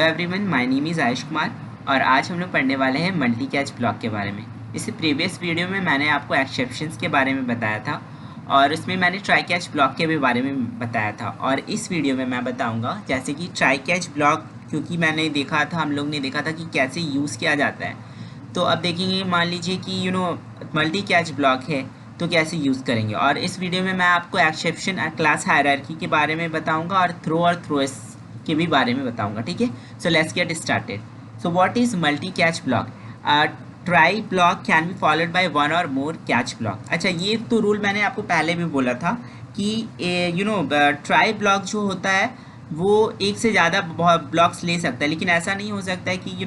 Hello everyone, my name is Ayush Kumar और आज हम लोग पढ़ने वाले हैं मल्टी कैच ब्लॉक के बारे में। इससे प्रीवियस वीडियो में मैंने आपको एक्सेप्शंस के बारे में बताया था और उसमें मैंने ट्राई कैच ब्लॉक के भी बारे में बताया था। और इस वीडियो में मैं बताऊंगा जैसे कि ट्राई कैच ब्लॉक, क्योंकि मैंने देखा था, हम लोग ने देखा था कि कैसे यूज़ किया जाता है। तो अब देखेंगे, मान लीजिए कि मल्टी कैच ब्लॉक है तो कैसे यूज़ करेंगे। और इस वीडियो में मैं आपको एक्सेप्शन क्लास हायरार्की के बारे में बताऊँगा और थ्रोएस के भी बारे में बताऊंगा। ठीक है, so let's get started. So what is multi catch block? Try block can be followed by one और मोर कैच ब्लॉक। अच्छा, ये तो रूल मैंने आपको पहले भी बोला था कि ट्राई ब्लॉक जो होता है वो एक से ज़्यादा ब्लॉक्स ले सकता है, लेकिन ऐसा नहीं हो सकता है कि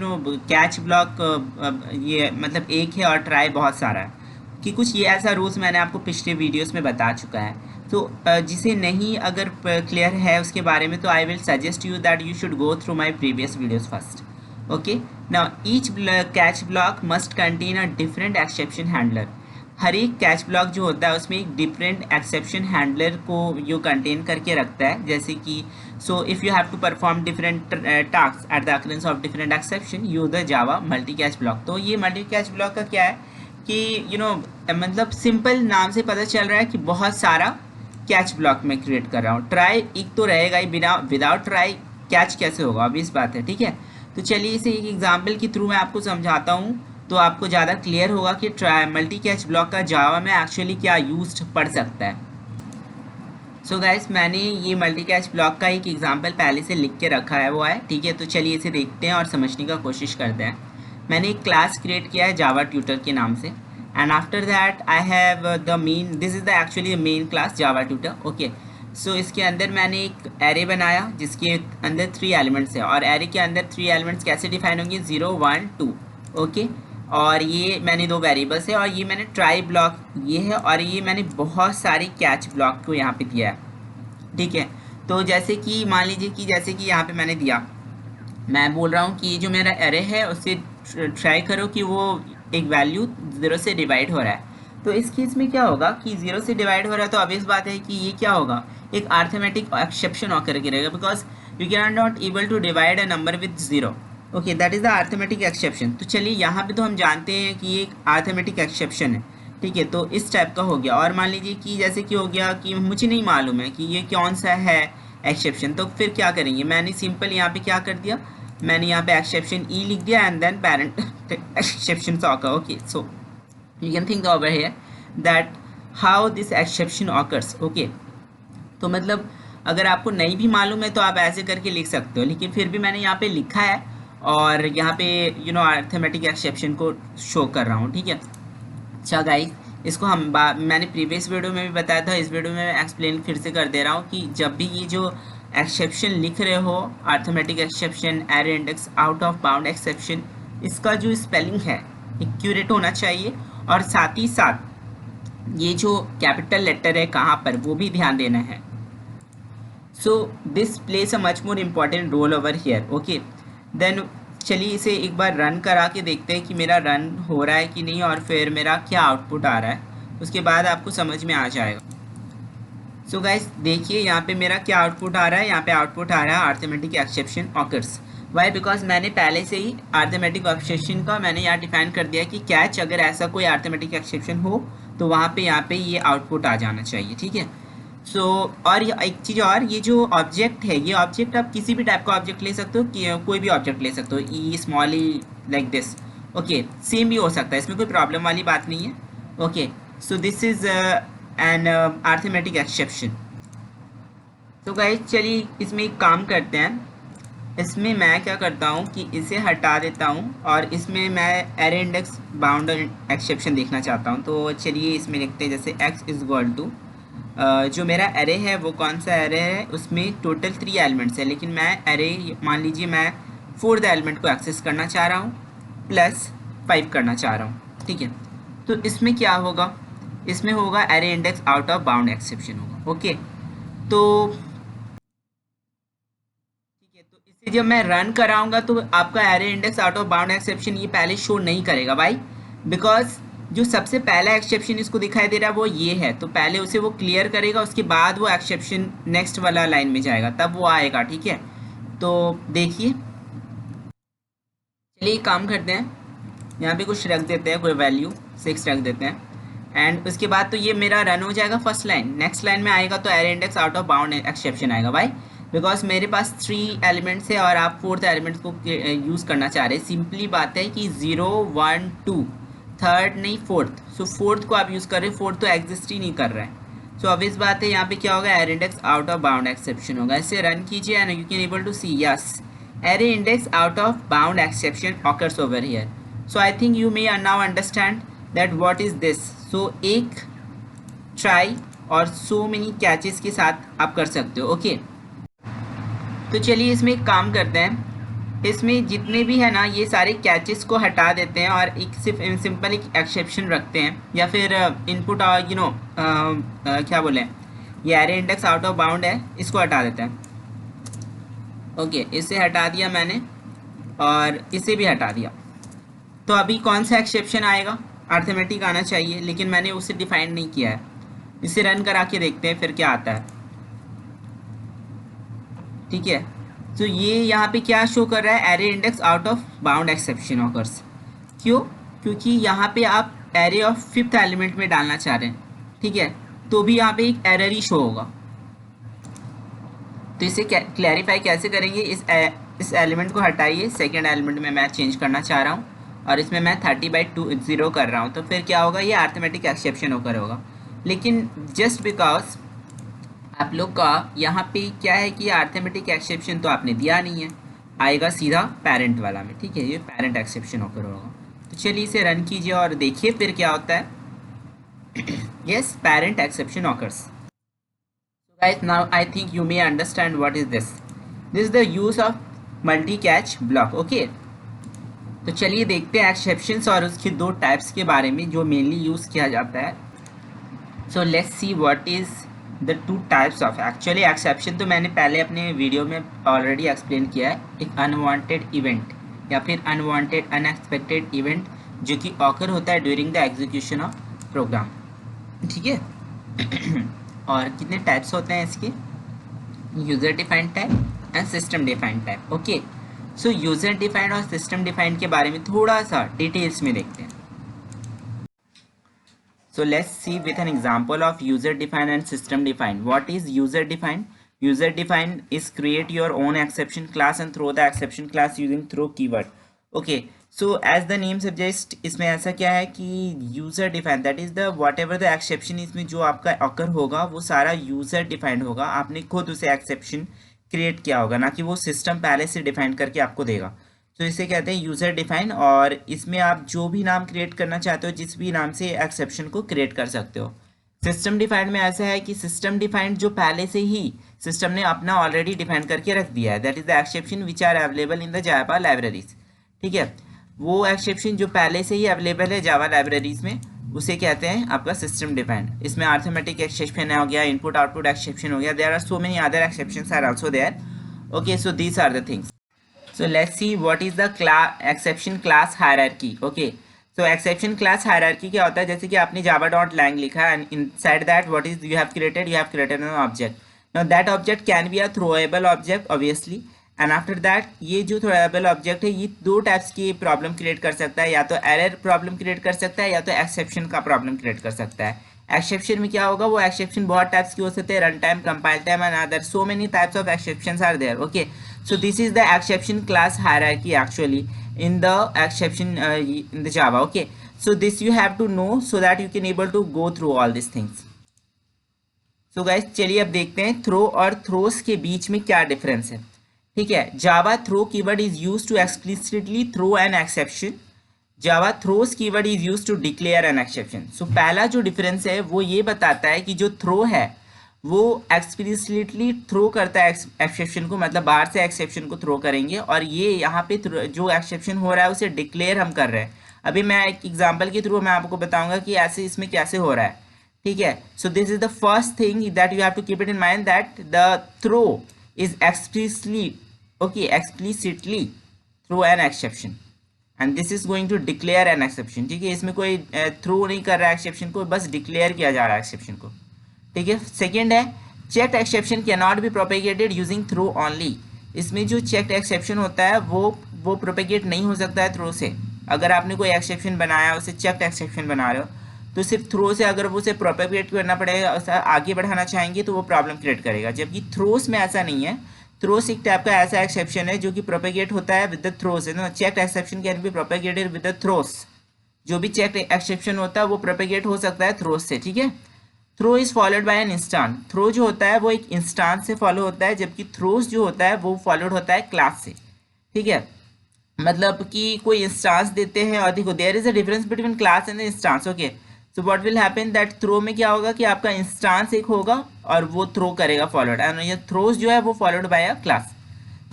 कैच ब्लॉक ये मतलब एक है और ट्राई बहुत सारा है। कि कुछ ये ऐसा रूल्स मैंने आपको पिछले वीडियोस में बता चुका है। तो जिसे नहीं अगर क्लियर है उसके बारे में, तो I will suggest you that you should go through my previous videos first. Okay, now each catch block must contain a different exception handler. हर एक कैच ब्लॉक जो होता है उसमें एक डिफरेंट एक्सेप्शन हैंडलर को यो कंटेन करके रखता है। जैसे कि so if you have to perform different task at the occurrence of different exception, use the Java multi catch block. तो ये मल्टी कैच ब्लॉक का क्या है कि मतलब सिंपल नाम से पता चल रहा है कि बहुत सारा कैच ब्लॉक में क्रिएट कर रहा हूँ। ट्राई एक तो रहेगा ही, बिना विदाउट ट्राई कैच कैसे होगा, अभी इस बात है। ठीक है, तो चलिए इसे एक एग्जांपल के थ्रू मैं आपको समझाता हूँ तो आपको ज़्यादा क्लियर होगा कि ट्राई मल्टी कैच ब्लॉक का जावा में एक्चुअली क्या यूज पड़ सकता है। सो गाइस, मैंने ये मल्टी कैच ब्लॉक का एक एग्जांपल पहले से लिख के रखा है, वो है। ठीक है, तो चलिए इसे देखते हैं और समझने का कोशिश करते हैं। मैंने एक क्लास क्रिएट किया है जावा ट्यूटर के नाम से, and after that I have the main, this is the actually main class Java tutor. Okay, so इसके अंदर मैंने एक एरे बनाया जिसके अंदर 3 एलिमेंट्स है, और एरे के अंदर 3 एलिमेंट्स कैसे डिफाइन होंगे? 0 1 2। ओके, और ये मैंने 2 वेरिएबल्स है, और ये मैंने ट्राई ब्लॉक ये है, और ये मैंने बहुत सारे कैच ब्लॉक को यहाँ पे दिया है। ठीक है, तो जैसे कि मान लीजिए कि जैसे कि यहाँ पे मैंने दिया, मैं बोल रहा हूँ कि ये जो मेरा एरे है उससे ट्राई करो कि वो एक वैल्यू 0 से डिवाइड हो रहा है। तो इस केस में क्या होगा कि 0 से डिवाइड हो रहा है, तो obvious बात है कि ये क्या होगा, एक अर्थमेटिक एक्सेप्शन ऑकर करेगा, because you can not able to divide a number with 0। Okay, that is the arithmetic exception. तो चलिए यहाँ पे तो हम जानते हैं कि ये एक अर्थमेटिक एक्सेप्शन है। ठीक है, तो इस टाइप का हो गया। और मान लीजिए कि जैसे कि हो गया कि मुझे नहीं मालूम है कि ये कौन सा है एक्सेप्शन, तो फिर क्या करेंगे? मैंने सिंपल यहाँ पे क्या कर दिया, मैंने यहाँ पे एक्सेप्शन ई लिख दिया and then parent exception occur. Okay, so you can think over here that how this exception occurs. Okay, तो मतलब अगर आपको नहीं भी मालूम है तो आप ऐसे करके लिख सकते हो, लेकिन फिर भी मैंने यहाँ पे लिखा है और यहाँ पे अर्थमेटिक एक्सेप्शन को शो कर रहा हूँ। ठीक है, अच्छा गाइस, इसको मैंने प्रीवियस वीडियो में भी बताया था, इस वीडियो में एक्सप्लेन फिर से कर दे रहा हूँ कि जब भी ये जो एक्सेप्शन लिख रहे हो, arithmetic exception, array index, out of bound exception, इसका जो स्पेलिंग है एक्यूरेट होना चाहिए, और साथ ही साथ ये जो कैपिटल लेटर है कहाँ पर, वो भी ध्यान देना है। So this place a much more important role over here. Okay, then चलिए इसे एक बार रन करा के देखते हैं कि मेरा रन हो रहा है कि नहीं, और फिर मेरा क्या आउटपुट आ रहा है, उसके बाद आपको समझ में आ जाएगा। सो गाइस, देखिए यहाँ पे मेरा क्या आउटपुट आ रहा है। यहाँ पे आउटपुट आ रहा है arithmetic exception occurs. Why? Because मैंने पहले से ही अर्थमेटिक एक्सेप्शन का मैंने यहाँ डिफाइन कर दिया कि कैच, अगर ऐसा कोई अर्थमेटिक एक्सेप्शन हो तो वहाँ पे यहाँ पे ये आउटपुट आ जाना चाहिए। ठीक है, सो और एक चीज़ और, ये जो ऑब्जेक्ट है, ये ऑब्जेक्ट आप किसी भी टाइप का ऑब्जेक्ट ले सकते हो, कि कोई भी ऑब्जेक्ट ले सकते हो, e small e like this. Okay, same भी हो सकता है, इसमें कोई प्रॉब्लम वाली बात नहीं है। Okay, so this is an arithmetic exception. तो गाइस, चलिए इसमें एक काम करते हैं। इसमें मैं क्या करता हूँ कि इसे हटा देता हूँ, और इसमें मैं एरे इंडेक्स बाउंड एक्सेप्शन देखना चाहता हूँ। तो चलिए इसमें लिखते हैं जैसे x इज इक्वल टू, जो मेरा एरे है वो कौन सा एरे है, उसमें टोटल 3 एलिमेंट्स है, लेकिन मैं एरे, मान लीजिए मैं 4th एलिमेंट को एक्सेस करना चाह रहा हूँ प्लस 5 करना चाह रहा हूँ। ठीक है, तो इसमें क्या होगा, इसमें होगा array index out of bound exception होगा। ओके, तो ठीक है, तो इसे जब मैं रन कराऊंगा तो आपका array index out of bound exception ये पहले शो नहीं करेगा भाई, बिकॉज जो सबसे पहला एक्सेप्शन इसको दिखाई दे रहा है वो ये है, तो पहले उसे वो क्लियर करेगा, उसके बाद वो एक्सेप्शन नेक्स्ट वाला लाइन में जाएगा, तब वो आएगा। ठीक है, तो देखिए चलिए काम करते हैं, यहाँ पे कुछ रख देते हैं, कोई वैल्यू 6 रख देते हैं। एंड उसके बाद तो ये मेरा रन हो जाएगा फर्स्ट लाइन। नेक्स्ट लाइन में आएगा तो array index out of bound exception आएगा। भाई बिकॉज मेरे पास 3 एलिमेंट्स है और आप 4th एलिमेंट को यूज़ करना चाह रहे हैं। सिंपली बात है कि 0 1 2 3rd नहीं 4th, सो 4th को आप यूज़ कर रहे हैं, 4th तो एग्जिस्ट ही नहीं कर रहा है। सो अब इस बात है यहाँ पे क्या होगा, array index out of bound exception होगा। इसे रन कीजिए and you can able to see yes array index out of bound exception occurs over here. So I think you may now understand that what is this. So एक try और so many catches के साथ आप कर सकते हो। Okay तो चलिए इसमें एक काम करते हैं, इसमें जितने भी है ना ये सारे कैचेस को हटा देते हैं और एक सिर्फ सिंपल एक एक्सेप्शन रखते हैं, या फिर इनपुट क्या बोले, ये array index out of bound है, इसको हटा देते हैं। ओके इसे हटा दिया मैंने और इसे भी हटा दिया। तो अभी कौन सा एक्सेप्शन आएगा, अर्थमेटिक आना चाहिए, लेकिन मैंने उसे डिफाइन नहीं किया है। इसे रन करा के देखते हैं फिर क्या आता है। ठीक है, तो ये यहाँ पे क्या शो कर रहा है, array index out of bound exception occurs. क्यों, क्योंकि यहाँ पे आप एरे ऑफ 5th एलिमेंट में डालना चाह रहे हैं। ठीक है, तो भी यहाँ पे एक एरर ही शो होगा। तो इसे क्लैरिफाई कैसे करेंगे, इस एलिमेंट को हटाइए, सेकेंड एलिमेंट में मैं चेंज करना चाह रहा हूँ और इसमें मैं 30/0 कर रहा हूँ। तो फिर क्या होगा, ये अर्थमेटिक एक्सेप्शन होकर होगा। लेकिन जस्ट बिकॉज आप लोग का यहाँ पे क्या है कि अर्थमेटिक एक्सेप्शन तो आपने दिया नहीं है, आएगा सीधा पेरेंट वाला में। ठीक है, ये पेरेंट एक्सेप्शन होकर होगा। तो चलिए इसे रन कीजिए और देखिए फिर क्या होता है। Yes, parent exception occurs. Guys, now I think you may understand what is this. This is the use of multi-catch block. Okay. तो चलिए देखते हैं एक्सेप्शंस और उसके 2 टाइप्स के बारे में जो मेनली यूज़ किया जाता है। सो let's see what is the 2 types of actually exception. तो मैंने पहले अपने वीडियो में ऑलरेडी एक्सप्लेन किया है। एक अनवांटेड इवेंट या फिर अनवांटेड अनएक्सपेक्टेड इवेंट जो कि ऑकर होता है during the execution of program. ठीक है। और कितने टाइप्स होते हैं इसके, user defined type and system defined type. Okay, so user defined और सिस्टम डिफाइंड के बारे में थोड़ा सा डिटेल्स में देखते हैं। So let's see with an example of user defined and system defined. What is user defined? User defined is create your own exception class and throw the exception class using throw keyword. Okay, so as the name suggest, इसमें ऐसा क्या है कि user defined that is the whatever the exception, इसमें जो आपका occur होगा वो सारा यूज़र डिफाइंड होगा। आपने खुद उसे एक्सेप्शन क्रिएट किया होगा, ना कि वो सिस्टम पहले से डिफाइन करके आपको देगा। तो इसे कहते हैं यूज़र डिफाइन। और इसमें आप जो भी नाम क्रिएट करना चाहते हो, जिस भी नाम से एक्सेप्शन को क्रिएट कर सकते हो। सिस्टम डिफाइंड में ऐसा है कि सिस्टम डिफाइंड जो पहले से ही सिस्टम ने अपना ऑलरेडी डिफाइन करके रख दिया है, that is the exception which are available in the Java libraries. ठीक है, वो एक्सेप्शन जो पहले से ही अवेलेबल है जावा लाइब्रेरीज में, उसे कहते हैं आपका सिस्टम डिफाइंड। इसमें अर्थमेटिक एक्सेप्शन हो गया, इनपुट आउटपुट एक्सेप्शन हो गया, there are so many other exceptions are also there. Okay, so these are the things. So let's see what is the exception class hierarchy. Okay, so exception class hierarchy क्या होता है, जैसे कि आपने java.lang लिखा है and inside that what is you have created an object. Now that object can be a throwable object obviously, and after that ये जो throwable object है ये 2 टाइप्स की प्रॉब्लम क्रिएट कर सकता है, या तो एरर प्रॉब्लम क्रिएट कर सकता है या तो एक्सेप्शन का प्रॉब्लम क्रिएट कर सकता है। एक्सेप्शन में क्या होगा, वो एक्सेप्शन बहुत टाइप्स की हो सकते हैं, run time, compile time and other so many types of exceptions are there. Okay, so this is the exception class hierarchy actually in the exception in the Java. Okay, so this you have to know so that you can able to go through all these things. So guys, चलिए अब देखते हैं throw और throws के बीच में क्या difference है। ठीक है, Java throw keyword is used to explicitly throw an exception, Java throws keyword is used to declare an exception. So पहला जो डिफरेंस है वो ये बताता है कि जो थ्रो है वो एक्सप्लिसिटली थ्रो करता है एक्सेप्शन को, मतलब बाहर से एक्सेप्शन को थ्रो करेंगे, और ये यहाँ पे जो एक्सेप्शन हो रहा है उसे डिक्लेयर हम कर रहे हैं। अभी मैं एक एग्जांपल के थ्रू मैं आपको बताऊंगा कि ऐसे इसमें कैसे हो रहा है। ठीक है, so this is the first thing that you have to keep it in mind, that the throw is explicitly throw an exception and this is going to declare an exception. ठीक है, इसमें कोई थ्रो नहीं कर रहा है exception को, बस डिक्लेयर किया जा रहा है एक्सेप्शन को। ठीक है, सेकेंड है checked exception can not be propagated using throw only. इसमें जो चेक्ड एक्सेप्शन होता है वो वो प्रोपेगेट नहीं हो सकता है थ्रो से। अगर आपने कोई एक्सेप्शन बनाया, उसे चेक एक्सेप्शन बना रहे हो, तो सिर्फ थ्रो से अगर वो उसे प्रोपेगेट करना पड़ेगा, उसे आगे बढ़ाना चाहेंगे तो वो प्रॉब्लम क्रिएट करेगा। जबकि थ्रोस में ऐसा नहीं है। थ्रोस एक टाइप का ऐसा एक्सेप्शन है जो कि प्रोपेगेट होता है with the throws. Check exception can be propagated with the throws. जो भी चेक एक्सेप्शन होता है वो प्रोपेगेट हो सकता है थ्रोस से, ठीक है। Throw is followed by an instance. Throw जो होता है वो एक इंस्टांस से फॉलो होता है, जबकि थ्रोस जो होता है वो फॉलोड होता है क्लास से, ठीक है। मतलब कि कोई इंस्टांस देते हैं और देखो there is a difference between class and instance. Okay, so what will happen that throw में क्या होगा कि आपका इंस्टांस एक होगा और वो थ्रो करेगा फॉलोड, एंड ये थ्रोस जो है वो फॉलोड बाय अ क्लास,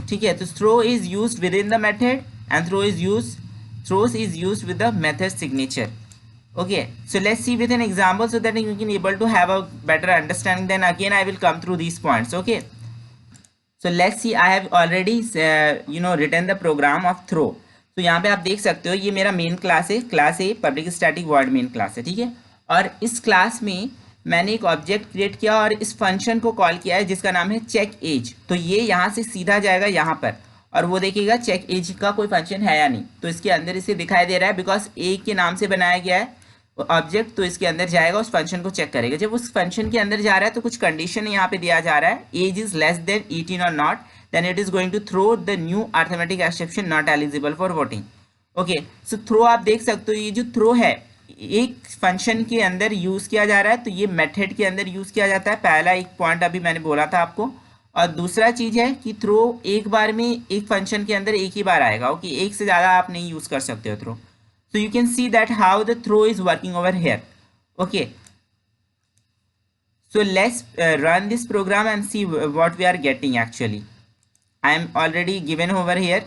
ठीक है। तो throw is used within the method and throws is used with the method signature. Okay, so let's see with an example so that you can able to have a better understanding. Then again I will come through these points. Okay, so let's see, I have already written the program of throw. तो यहाँ पे आप देख सकते हो ये मेरा main class है, class a public static void main class है, ठीक है। और इस क्लास में मैंने एक ऑब्जेक्ट क्रिएट किया और इस फंक्शन को कॉल किया है जिसका नाम है चेक एज। तो ये यहाँ से सीधा जाएगा यहाँ पर और वो देखेगा चेक एज का कोई फंक्शन है या नहीं। तो इसके अंदर इसे दिखाई दे रहा है बिकॉज ए के नाम से बनाया गया है ऑब्जेक्ट, तो इसके अंदर जाएगा, उस फंक्शन को चेक करेगा। जब उस फंक्शन के अंदर जा रहा है तो कुछ कंडीशन यहाँ पे दिया जा रहा है, एज इज लेस देन 18 और not, then it is going to throw the new arithmetic exception not eligible for voting. Okay, so throw आप देख सकते हो, ये जो थ्रो है एक फंक्शन के अंदर यूज किया जा रहा है, तो ये मेथड के अंदर यूज किया जाता है। पहला एक पॉइंट अभी मैंने बोला था आपको। और दूसरा चीज है कि थ्रो एक बार में एक फंक्शन के अंदर एक ही बार आएगा। ओके, एक से ज्यादा आप नहीं यूज कर सकते हो throw. So you can see that how the throw is working over here. Okay, so let's run this program and see what we are getting. Actually I am already given over here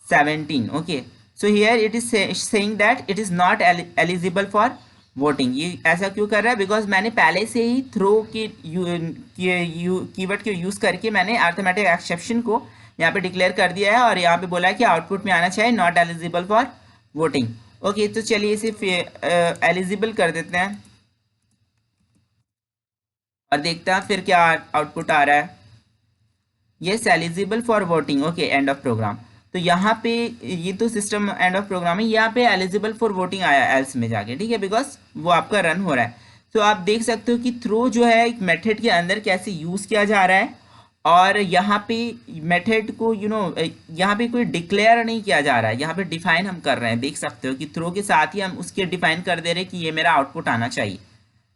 17. Okay, so here it is saying that it is not eligible for voting. ये ऐसा क्यों कर रहा है? Because मैंने पहले से ही throw के कीवर्ड के यूज करके मैंने अरिथमेटिक एक्सेप्शन को यहाँ पे डिक्लेयर कर दिया है और यहाँ पे बोला है कि आउटपुट में आना चाहिए not eligible for voting. Okay, तो चलिए इसे एलिजिबल कर देते हैं और देखते हैं फिर क्या आउटपुट आ रहा है। Yes, eligible for voting. Okay, end of program. तो यहाँ पे ये तो सिस्टम एंड ऑफ प्रोग्राम है, यहाँ पे एलिजिबल फॉर वोटिंग आया एल्स में जाके, ठीक है, बिकॉज वो आपका रन हो रहा है। तो आप देख सकते हो कि थ्रो जो है एक मेथड के अंदर कैसे यूज किया जा रहा है और यहाँ पे मेथड को यहाँ पे कोई डिक्लेयर नहीं किया जा रहा है, यहाँ पे डिफाइन हम कर रहे हैं। देख सकते हो कि थ्रो के साथ ही हम उसके डिफाइन कर दे रहे हैं कि ये मेरा आउटपुट आना चाहिए।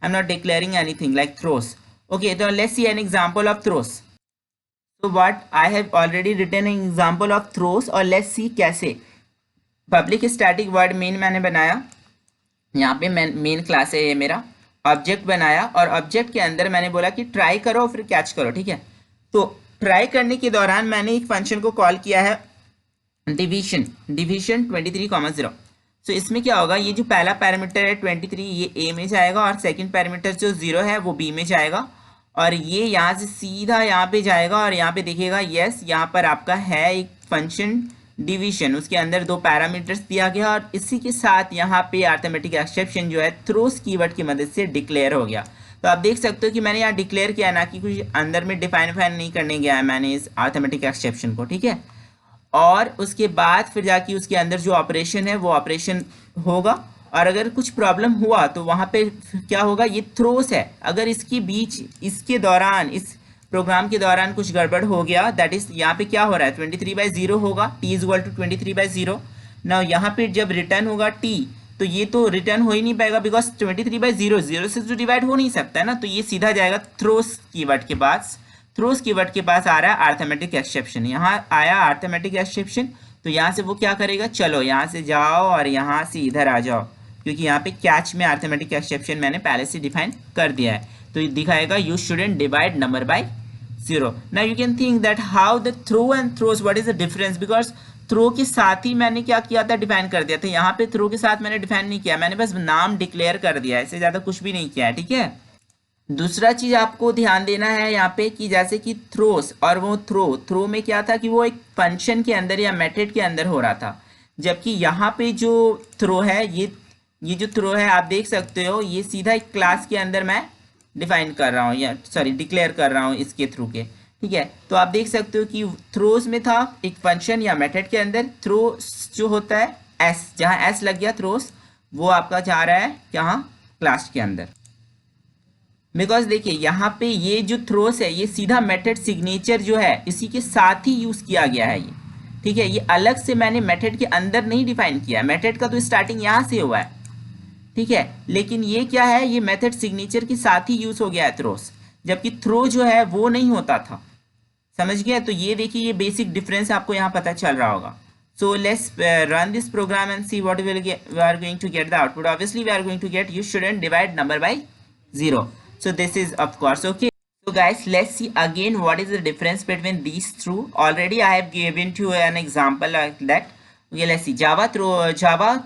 I am not declaring anything like throws. Okay, तो let's see an example of throws. तो what I have already written an example of throws और लेट्स सी कैसे। पब्लिक स्टैटिक वर्ड मेन मैंने बनाया, यहाँ पे मेन क्लास है, ये मेरा ऑब्जेक्ट बनाया और ऑब्जेक्ट के अंदर मैंने बोला कि ट्राई करो फिर कैच करो, ठीक है। तो ट्राई करने के दौरान मैंने एक फंक्शन को कॉल किया है डिवीजन 23,0। सो इसमें क्या होगा, ये जो पहला पैरामीटर है 23 ये ए में जाएगा और सेकंड पैरामीटर जो 0 है वो बी में जाएगा और ये यहाँ से सीधा यहाँ पे जाएगा और यहाँ पे देखिएगा यस यहाँ पर आपका है एक फंक्शन डिवीजन, उसके अंदर 2 पैरामीटर्स दिया गया और इसी के साथ यहाँ पे अरिथमेटिक एक्सेप्शन जो है थ्रोस कीवर्ड की मदद से डिक्लेयर हो गया। तो आप देख सकते हो कि मैंने यहाँ डिक्लेयर किया ना कि कुछ अंदर में डिफाइन नहीं करने गया है मैंने इस अरिथमेटिक एक्सेप्शन को, ठीक है। और उसके बाद फिर जाके उसके अंदर जो ऑपरेशन है वो ऑपरेशन होगा और अगर कुछ प्रॉब्लम हुआ तो वहाँ पे क्या होगा, ये थ्रोस है, अगर इसके बीच इसके दौरान इस प्रोग्राम के दौरान कुछ गड़बड़ हो गया, दैट इज यहाँ पे क्या हो रहा है 23/0 होगा, t इज इक्वल टू 23/0। ना यहाँ पे जब रिटर्न होगा t तो ये तो रिटर्न हो ही नहीं पाएगा बिकॉज 23/0 0 से तो डिवाइड हो नहीं सकता है ना, तो ये सीधा जाएगा थ्रोस कीवर्ड के पास। थ्रोस कीवर्ड के पास आ रहा है अरिथमेटिक एक्सेप्शन, यहाँ आया अरिथमेटिक एक्सेप्शन, तो यहाँ से वो क्या करेगा, चलो यहाँ से जाओ और यहाँ से इधर आ जाओ, क्योंकि यहाँ पे कैच में अरिथमेटिक एक्सेप्शन मैंने पहले से डिफाइन कर दिया है। तो ये दिखाएगा you shouldn't divide number by 0। Now you can think that how the throw and throws what is the difference, because throw के साथ ही मैंने क्या किया था, डिफाइन कर दिया था। यहाँ पे थ्रो के साथ मैंने डिफाइन नहीं किया, मैंने बस नाम डिक्लेयर कर दिया है, इससे ज़्यादा कुछ भी नहीं किया है, ठीक है। दूसरा चीज़ आपको ध्यान देना है यहाँ पे कि जैसे कि थ्रोस और वो थ्रो में क्या था कि वो एक फंक्शन के अंदर या मेथड के अंदर हो रहा था, जबकि यहाँ पे जो थ्रो है ये जो थ्रो है आप देख सकते हो ये सीधा एक क्लास के अंदर मैं डिफाइन कर रहा हूँ या सॉरी डिक्लेयर कर रहा हूँ इसके थ्रू के, ठीक है। तो आप देख सकते हो कि थ्रोज में था एक फंक्शन या मेथड के अंदर थ्रो जो होता है एस, जहाँ एस लग गया थ्रोज, वो आपका जा रहा है यहाँ क्लास के अंदर। बिकॉज देखिए यहाँ पे ये जो थ्रोस है ये सीधा मेथड सिग्नेचर जो है इसी के साथ ही यूज़ किया गया है ये, ठीक है। ये अलग से मैंने मेथड के अंदर नहीं डिफाइन किया, मेथड का तो स्टार्टिंग यहाँ से हुआ है, ठीक है। लेकिन ये क्या है, ये मेथड सिग्नेचर के साथ ही यूज़ हो गया है थ्रोस, जबकि थ्रो जो है वो नहीं होता था, समझ गया। तो ये देखिए ये बेसिक डिफरेंस आपको यहाँ पता चल रहा होगा। So let's run this program and see what we are going to get the output. Obviously we are going to get you shouldn't divide number by 0. So this is of course okay. So guys, let's see again what is the difference between these two. Already I have given to an example like that. Okay, let's see. Java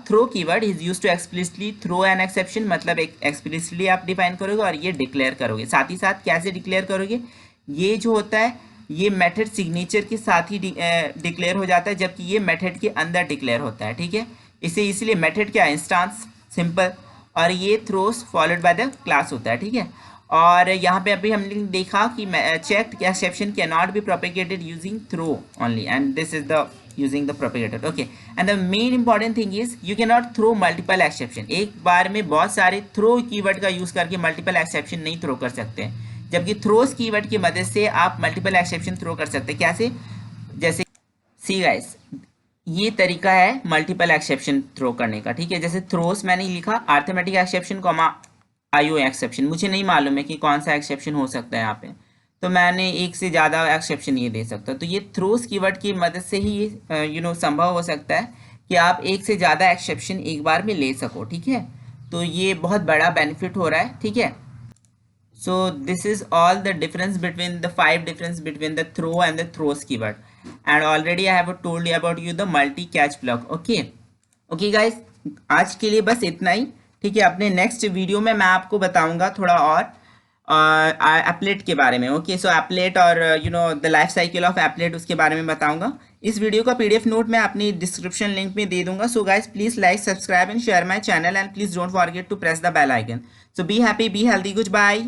throw keyword is used to explicitly throw an exception. मतलब एक explicitly आप define करोगे और ये declare करोगे। साथ ही साथ कैसे declare करोगे, ये जो होता है ये मेथड सिग्नेचर के साथ ही डिक्लेयर हो जाता है, जबकि ये मेथड के अंदर डिक्लेयर होता है, ठीक है। इसे इसलिए मेथड क्या इंस्टांस सिंपल, और ये throws followed by the class होता है, ठीक है। और यहाँ पे अभी हमने देखा कि checked exception can not be propagated using throw only, and this is the using the propagator, okay. And the main important thing is you can not throw multiple exception. एक बार में बहुत सारे थ्रो कीवर्ड का use करके multiple exception नहीं throw कर सकते हैं, जबकि थ्रोस कीवर्ड की मदद से आप मल्टीपल एक्सेप्शन थ्रो कर सकते हैं। कैसे, जैसे सी गाइस ये तरीका है मल्टीपल एक्सेप्शन थ्रो करने का, ठीक है। जैसे थ्रोस मैंने लिखा arithmetic exception comma IO exception, मुझे नहीं मालूम है कि कौन सा एक्सेप्शन हो सकता है यहाँ पे, तो मैंने एक से ज़्यादा एक्सेप्शन ये दे सकता हूँ। तो ये थ्रोस कीवर्ड की मदद से ही ये संभव हो सकता है कि आप एक से ज़्यादा एक्सेप्शन एक बार में ले सको, ठीक है। तो ये बहुत बड़ा बेनिफिट हो रहा है, ठीक है। So this is all the difference between the 5 difference between the throw and the throws keyword, and already I have told you about you the multi catch block, okay guys, आज के लिए बस इतना ही, ठीक है। अपने नेक्स्ट वीडियो में मैं आपको बताऊंगा थोड़ा और एप्लेट के बारे में, ओके। सो एप्लेट और the life cycle of applet उसके बारे में बताऊंगा। इस वीडियो का PDF नोट मैं अपनी डिस्क्रिप्शन लिंक में दे दूंगा। So guys please like subscribe and share my channel, and please don't forget to press the bell icon. So be happy, be healthy, good bye.